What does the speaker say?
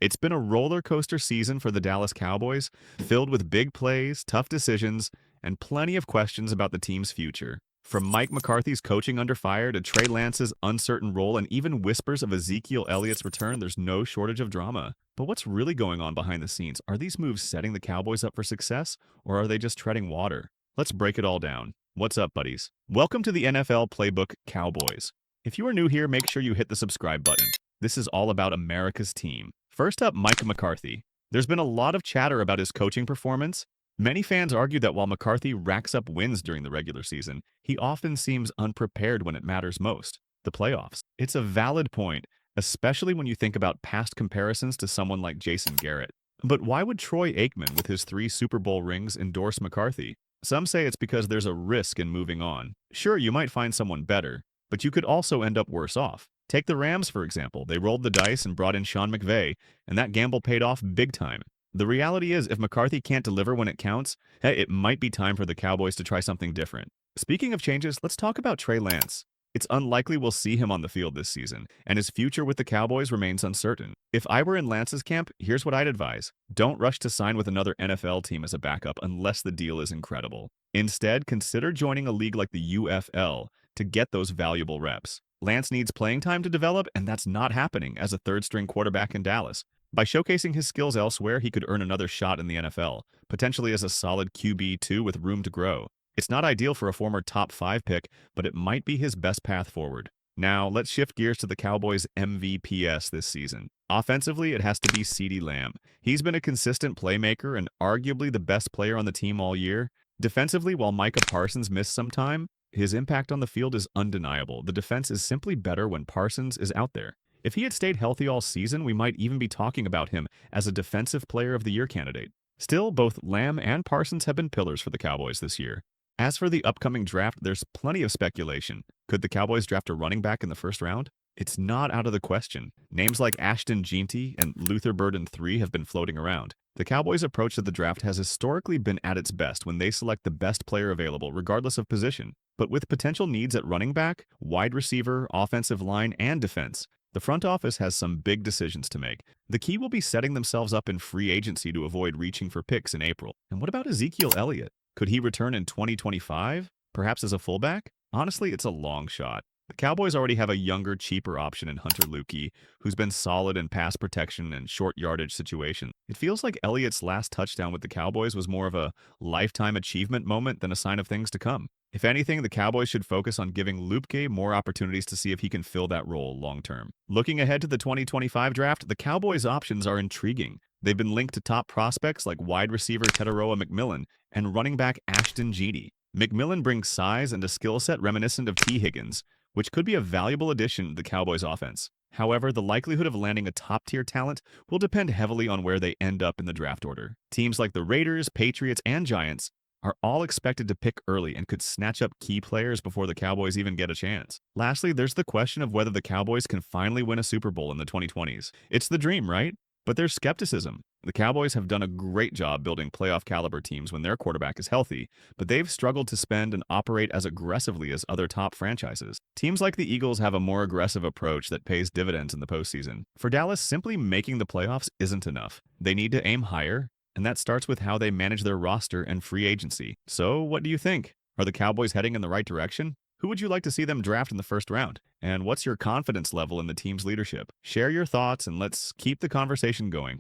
It's been a roller coaster season for the Dallas Cowboys, filled with big plays, tough decisions, and plenty of questions about the team's future. From Mike McCarthy's coaching under fire to Trey Lance's uncertain role and even whispers of Ezekiel Elliott's return, there's no shortage of drama. But what's really going on behind the scenes? Are these moves setting the Cowboys up for success, or are they just treading water? Let's break it all down. What's up, buddies? Welcome to the NFL Playbook Cowboys. If you are new here, make sure you hit the subscribe button. This is all about America's team. First up, Mike McCarthy. There's been a lot of chatter about his coaching performance. Many fans argue that while McCarthy racks up wins during the regular season, he often seems unprepared when it matters most, the playoffs. It's a valid point, especially when you think about past comparisons to someone like Jason Garrett. But why would Troy Aikman, with his 3 Super Bowl rings, endorse McCarthy? Some say it's because there's a risk in moving on. Sure, you might find someone better, but you could also end up worse off. Take the Rams, for example. They rolled the dice and brought in Sean McVay, and that gamble paid off big time. The reality is, if McCarthy can't deliver when it counts, hey, it might be time for the Cowboys to try something different. Speaking of changes, let's talk about Trey Lance. It's unlikely we'll see him on the field this season, and his future with the Cowboys remains uncertain. If I were in Lance's camp, here's what I'd advise. Don't rush to sign with another NFL team as a backup unless the deal is incredible. Instead, consider joining a league like the UFL to get those valuable reps. Lance needs playing time to develop, and that's not happening as a third-string quarterback in Dallas. By showcasing his skills elsewhere, he could earn another shot in the NFL, potentially as a solid QB2 with room to grow. It's not ideal for a former top 5 pick, but it might be his best path forward. Now, let's shift gears to the Cowboys' MVPs this season. Offensively, it has to be CeeDee Lamb. He's been a consistent playmaker and arguably the best player on the team all year. Defensively, while Micah Parsons missed some time, his impact on the field is undeniable. The defense is simply better when Parsons is out there. If he had stayed healthy all season, we might even be talking about him as a Defensive Player of the Year candidate. Still, both Lamb and Parsons have been pillars for the Cowboys this year. As for the upcoming draft, there's plenty of speculation. Could the Cowboys draft a running back in the first round? It's not out of the question. Names like Ashton, Jeanty, and Luther Burden III have been floating around. The Cowboys' approach to the draft has historically been at its best when they select the best player available, regardless of position. But with potential needs at running back, wide receiver, offensive line, and defense, the front office has some big decisions to make. The key will be setting themselves up in free agency to avoid reaching for picks in April. And what about Ezekiel Elliott? Could he return in 2025? Perhaps as a fullback? Honestly, it's a long shot. The Cowboys already have a younger, cheaper option in Hunter Luepke, who's been solid in pass protection and short yardage situations. It feels like Elliott's last touchdown with the Cowboys was more of a lifetime achievement moment than a sign of things to come. If anything, the Cowboys should focus on giving Luepke more opportunities to see if he can fill that role long term. Looking ahead to the 2025 draft, the Cowboys' options are intriguing. They've been linked to top prospects like wide receiver Tetairoa McMillan and running back Ashton, Jeanty. McMillan brings size and a skill set reminiscent of T. Higgins, which could be a valuable addition to the Cowboys' offense. However, the likelihood of landing a top-tier talent will depend heavily on where they end up in the draft order. Teams like the Raiders, Patriots, and Giants are all expected to pick early and could snatch up key players before the Cowboys even get a chance. Lastly, there's the question of whether the Cowboys can finally win a Super Bowl in the 2020s. It's the dream, right? But there's skepticism. The Cowboys have done a great job building playoff-caliber teams when their quarterback is healthy, but they've struggled to spend and operate as aggressively as other top franchises. Teams like the Eagles have a more aggressive approach that pays dividends in the postseason. For Dallas, simply making the playoffs isn't enough. They need to aim higher, and that starts with how they manage their roster and free agency. So, what do you think? Are the Cowboys heading in the right direction? Who would you like to see them draft in the first round? And what's your confidence level in the team's leadership? Share your thoughts and let's keep the conversation going.